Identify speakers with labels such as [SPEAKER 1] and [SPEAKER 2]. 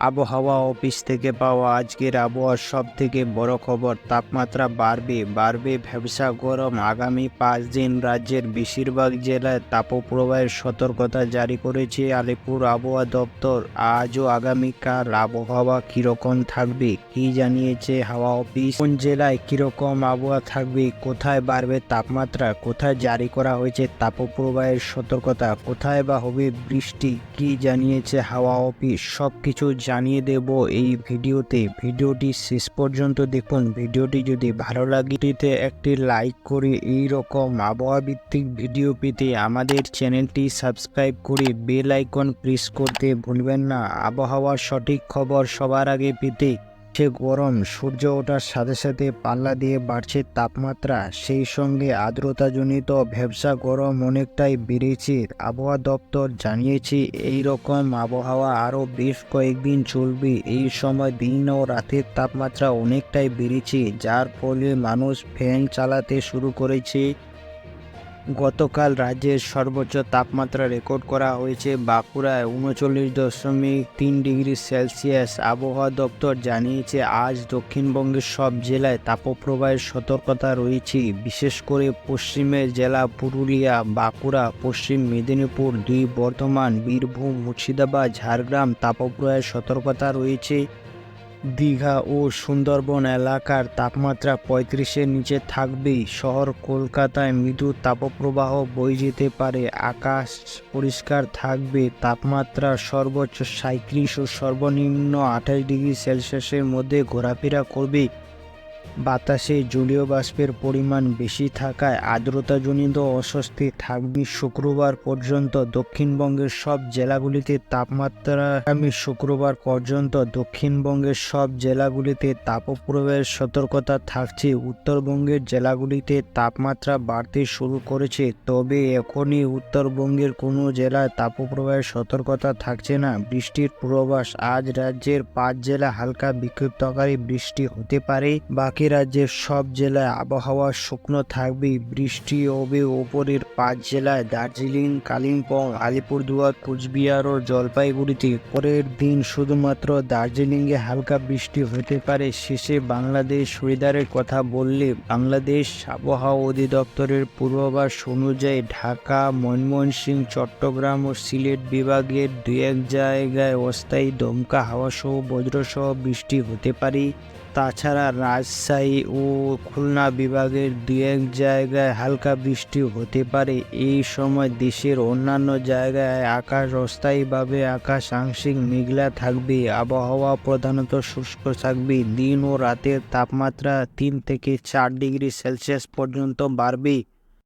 [SPEAKER 1] আবহাওয়া অফিস থেকে পাওয়া আজকের আবহাওয়ার সব থেকে বড় খবর, তাপমাত্রা বাড়বে ভ্যাপসা গরম। আগামী 5 দিন রাজ্যের বেশিরভাগ জেলায় তাপপ্রবাহের সতর্কতা জারি করেছে আলিপুর আবহাওয়া দপ্তর। আজ ও আগামীকাল আবহাওয়া কিরকম থাকবে কি জানিয়েছে হাওয়া অফিস, কোন জেলায় কিরকম আবহাওয়া থাকবে, কোথায় বাড়বে তাপমাত্রা, কোথায় জারি করা হয়েছে তাপপ্রবাহের সতর্কতা, কোথায় বা হবে বৃষ্টি, কি জানিয়েছে হাওয়া অফিস, সবকিছু জানিয়ে দেব এই ভিডিওতে। ভিডিওটি শেষ পর্যন্ত দেখুন। ভিডিওটি যদি ভালো লাগে একটি লাইক করে এই রকম আবহাওয়া ভিত্তিক ভিডিও পেতে আমাদের চ্যানেলটি সাবস্ক্রাইব করে বেল আইকন প্রেস করতে ভুলবেন না। আবহাওয়ার সঠিক খবর সবার আগে পেতে গরম সূর্য ওঠার সাথে সাথে পাল্লা দিয়ে বাড়ছে তাপমাত্রা, সেই সঙ্গে আর্দ্রতাজনিত ভ্যাপসা গরম অনেকটাই বেড়েছে। আবহাওয়া দপ্তর জানিয়েছে এই রকম আবহাওয়া আরও বেশ কয়েকদিন চলবে। এই সময় দিন ও রাতের তাপমাত্রা অনেকটাই বেড়েছে, যার ফলে মানুষ ফ্যান চালাতে শুরু করেছে। গতকাল রাজ্যের সর্বোচ্চ তাপমাত্রা রেকর্ড করা হয়েছে বাঁকুড়ায় 39.3 ডিগ্রি সেলসিয়াস। আবহাওয়া দপ্তর জানিয়েছে আজ দক্ষিণবঙ্গের সব জেলায় তাপপ্রবাহের সতর্কতা রয়েছে। বিশেষ করে পশ্চিমের জেলা পুরুলিয়া, বাঁকুড়া, পশ্চিম মেদিনীপুর, 2 বর্ধমান, বীরভূম, মুর্শিদাবাদ, ঝাড়গ্রাম তাপপ্রবাহের সতর্কতা রয়েছে। দীঘা ও সুন্দরবন এলাকার তাপমাত্রা 35-এর নিচে থাকবেই। শহর কলকাতায় মৃদু তাপপ্রবাহ বয়ে যেতে পারে। আকাশ পরিষ্কার থাকবে। তাপমাত্রা সর্বোচ্চ 37 ও সর্বনিম্ন 28 ডিগ্রি সেলসিয়াসের মধ্যে ঘোরাফেরা করবে। বাতাসে জলীয় বাষ্পের পরিমাণ বেশি থাকায় আর্দ্রতাজনিত অস্বস্তি থাকবে। শুক্রবার পর্যন্ত দক্ষিণবঙ্গের সব জেলাগুলিতে তাপমাত্রা আগামী শুক্রবার পর্যন্ত দক্ষিণবঙ্গের সব জেলাগুলিতে তাপপ্রবাহের সতর্কতা থাকছে। উত্তরবঙ্গের জেলাগুলিতে তাপমাত্রা বাড়তে শুরু করেছে, তবে এখনই উত্তরবঙ্গের কোনো জেলায় তাপপ্রবাহের সতর্কতা থাকছে না। বৃষ্টির পূর্বাভাস, আজ রাজ্যের 5 জেলা হালকা বিক্ষিপ্তকারী বৃষ্টি হতে পারে। বাকি রাজ্যের সব জেলায় আবহাওয়া শুকনো থাকবে। বৃষ্টি হবে ওপরের 5 জেলায় দার্জিলিং, কালিম্পং, আলিপুরদুয়ার, কুচবিহার ও জলপাইগুড়িতে। পরের দিন শুধুমাত্র দার্জিলিংয়ে হালকা বৃষ্টি হতে পারে। শেষে বাংলাদেশ ওয়েদারের কথা বললে, বাংলাদেশ আবহাওয়া অধিদপ্তরের পূর্বাভাস অনুযায়ী ঢাকা, ময়মনসিংহ, চট্টগ্রাম ও সিলেট বিভাগের 2-1 জায়গায় অস্থায়ী দমকা হাওয়াসহ বজ্রসহ বৃষ্টি হতে পারে। তাছাড়া রাজশাহী ও খুলনা বিভাগের 2-1 জায়গায় হালকা বৃষ্টি হতে পারে। এই সময় দেশের অন্যান্য জায়গায় আকাশ অস্থায়ীভাবে আংশিক মেঘলা থাকবে। আবহাওয়া প্রধানত শুষ্ক থাকবে। দিন ও রাতের তাপমাত্রা 3 থেকে 4 ডিগ্রি সেলসিয়াস পর্যন্ত বাড়বে।